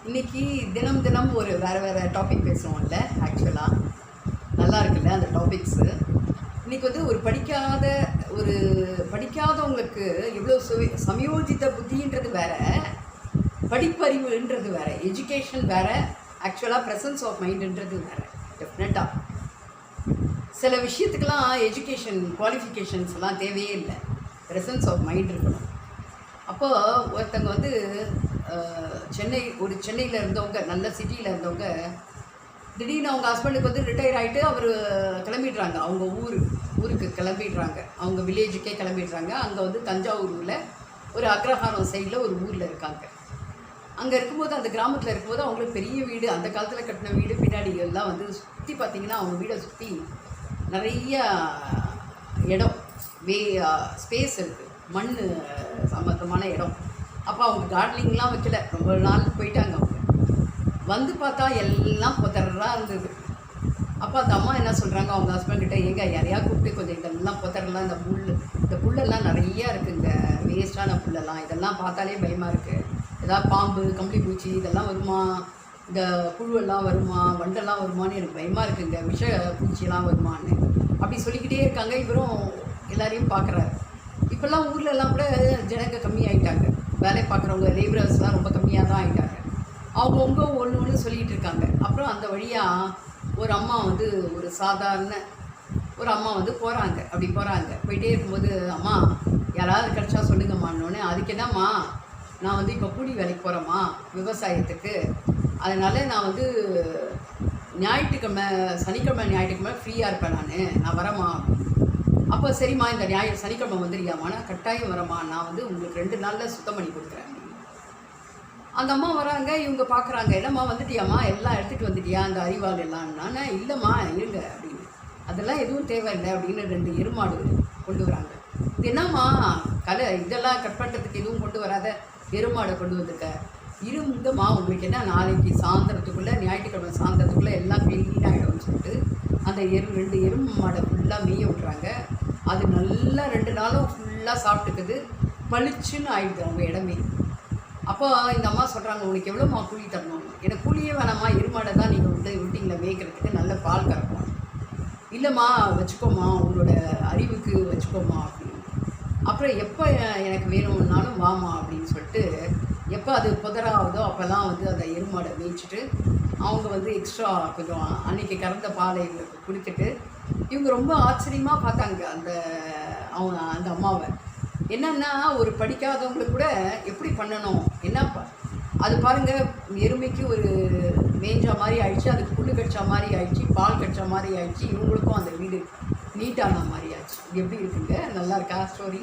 இன்னைக்கு தினம் தினம் ஒரு வேறு டாபிக் பேசுவோம்ல. ஆக்சுவலாக நல்லா இருக்குல்ல அந்த டாபிக்ஸு. இன்றைக்கி வந்து ஒரு படிக்காதவங்களுக்கு எவ்வளோ சமயோஜித புத்தின்றது வேறு, படிப்பறிவுன்றது வேறு, எஜுகேஷன் வேறு, ஆக்சுவலாக ப்ரெசன்ஸ் ஆஃப் மைண்டுன்றது வேறு. டெஃபினட்டாக சில விஷயத்துக்கெலாம் எஜுகேஷன் குவாலிஃபிகேஷன்ஸ்லாம் தேவையே இல்லை, ப்ரெசன்ஸ் ஆஃப் மைண்ட் இருக்கணும். அப்போது ஒருத்தங்க வந்து சென்னையில் இருந்தவங்க, நல்ல சிட்டியில் இருந்தவங்க, திடீர்னு அவங்க ஹஸ்பண்டுக்கு வந்து ரிட்டையர் ஆகிட்டு அவர் கிளம்பிடுறாங்க, அவங்க ஊருக்கு கிளம்பிடுறாங்க, அவங்க வில்லேஜுக்கே கிளம்பிடுறாங்க. அங்கே வந்து தஞ்சாவூரில் ஒரு அக்ரஹாரம் சைடில் ஒரு ஊரில் இருக்காங்க. அங்கே இருக்கும்போது, அந்த கிராமத்தில் இருக்கும்போது அவங்களுக்கு பெரிய வீடு, அந்த காலத்தில் கட்டின வீடு, பின்னாடி எல்லாம் வந்து சுற்றி பார்த்திங்கன்னா அவங்க வீடை சுற்றி நிறைய இடம், ஸ்பேஸ் இருக்குது, மண் சம்மந்தமான இடம். அப்போ அவங்க கார்டனிங்லாம் வைக்கல, ரொம்ப நாள் போயிட்டாங்க. அவங்க வந்து பார்த்தா எல்லாம் புதறாக இருந்தது. அப்போ அந்த அம்மா என்ன சொல்கிறாங்க அவங்க ஹஸ்பண்ட்கிட்ட, ஏங்க யாரையா கூப்பிட்டு கொஞ்சம் இதெல்லாம் புதறலாம், இந்த புல்லெல்லாம் நிறையா இருக்குங்க, வேஸ்ட்டான புல்லெல்லாம், இதெல்லாம் பார்த்தாலே பயமாக இருக்குது. ஏதாவது பாம்பு, கம்பளி பூச்சி இதெல்லாம் வருமா, இந்த புழுவெல்லாம் வருமா, வண்டெல்லாம் வருமானு எனக்கு பயமாக இருக்குங்க, விஷ பூச்சியெல்லாம் வருமானு அப்படி சொல்லிக்கிட்டே இருக்காங்க. இவரும் எல்லாரையும் பார்க்குறாரு. இப்போல்லாம் ஊர்லெல்லாம் கூட ஜனங்க கம்மியாகிட்டாங்க, வேலை பார்க்குறவங்க லேபரர்ஸ்லாம் ரொம்ப கம்மியாக தான் ஆகிட்டாங்க. அவங்கவுங்க ஒன்று சொல்லிகிட்டு இருக்காங்க. அப்புறம் அந்த வழியாக ஒரு அம்மா வந்து, ஒரு சாதாரண ஒரு அம்மா வந்து போகிறாங்க. அப்படி போயிட்டே இருக்கும்போது, அம்மா யாராவது கிடச்சா சொல்லுங்கம்மான்னொன்னே, அதுக்கு என்னம்மா, நான் வந்து இப்போ கூலி வேலைக்கு போகிறேம்மா விவசாயத்துக்கு, அதனால் நான் வந்து சனிக்கிழமை ஞாயிற்றுக்கிழமை ஃப்ரீயாக இருப்பேன், நான் வரேம்மா. அப்போ சரிம்மா, இந்த சனிக்கிழமை வந்துடுறியாம்மா, நான் கட்டாயம் வரேம்மா, நான் வந்து உங்களுக்கு 2 நாளில் சுத்தம் பண்ணி கொடுக்குறேன். அந்த அம்மா வராங்க, இவங்க பார்க்குறாங்க, என்னம்மா வந்துட்டியாம்மா, எல்லாம் எடுத்துகிட்டு வந்துட்டியா அந்த அறிவாள் எல்லாம்? நான் இல்லைம்மா இருங்க அப்படின்னு, அதெல்லாம் எதுவும் தேவையில்லை அப்படின்னு 2 எருமாடு கொண்டு வராங்க. இது என்னம்மா இதெல்லாம் கட் பண்ணுறதுக்கு எதுவும் கொண்டு வராத, எருமாடை கொண்டு வந்துருக்க, இருங்கம்மா உங்களுக்கு என்ன, நாளைக்கு சாயந்தரத்துக்குள்ளே, ஞாயிற்றுக்கிழமை சாயந்தரத்துக்குள்ளே எல்லாம் க்ளீன் ஆகிடும்னு சொல்லிட்டு அந்த 2 எருமை மாடை ஃபுல்லாக மேய விட்றாங்க. அது நல்லா 2 நாளும் ஃபுல்லாக சாப்பிட்டுக்குது, பளிச்சுன்னு ஆகிடுது அவங்க இடமே. அப்போ இந்த அம்மா சொல்கிறாங்க, உனக்கு எவ்வளோம்மா கூலி தரணும்? எனக்கு கூலியே வேணாம்மா, எருமாடை தான் நீங்கள் வந்து வீட்டிங்கில் மேய்க்கிறதுக்கு நல்ல பால் கறக்கும். இல்லைம்மா வச்சுக்கோம்மா, உங்களோட அறிவுக்கு வச்சுக்கோம்மா அப்படின்னு. அப்புறம் எப்போ எனக்கு வேணும்னாலும் வாமா அப்படின்னு சொல்லிட்டு, எப்போ அது புதராகுதோ அப்போல்லாம் வந்து அந்த எருமாடை மேய்ச்சிட்டு அவங்க வந்து எக்ஸ்ட்ரா கொஞ்சம் அன்றைக்கி கறந்த பாலை குடித்துட்டு, இவங்க ரொம்ப ஆச்சரியமாக பார்த்தாங்க அந்த அம்மாவை. என்னென்னா, ஒரு படிக்காதவங்களுக்கு கூட எப்படி பண்ணணும், என்னப்பா அது பாருங்கள், எருமைக்கு ஒரு மேய்ஞ்சா மாதிரி ஆயிடுச்சு, அதுக்கு புல் கடிச்சா மாதிரி ஆயிடுச்சு, பால் கடிச்சா மாதிரி ஆயிடுச்சு, இவங்களுக்கும் அந்த வீடு நீட்டான மாதிரி ஆச்சு. எப்படி இருக்குங்க, நல்லா இருக்கா ஸ்டோரி?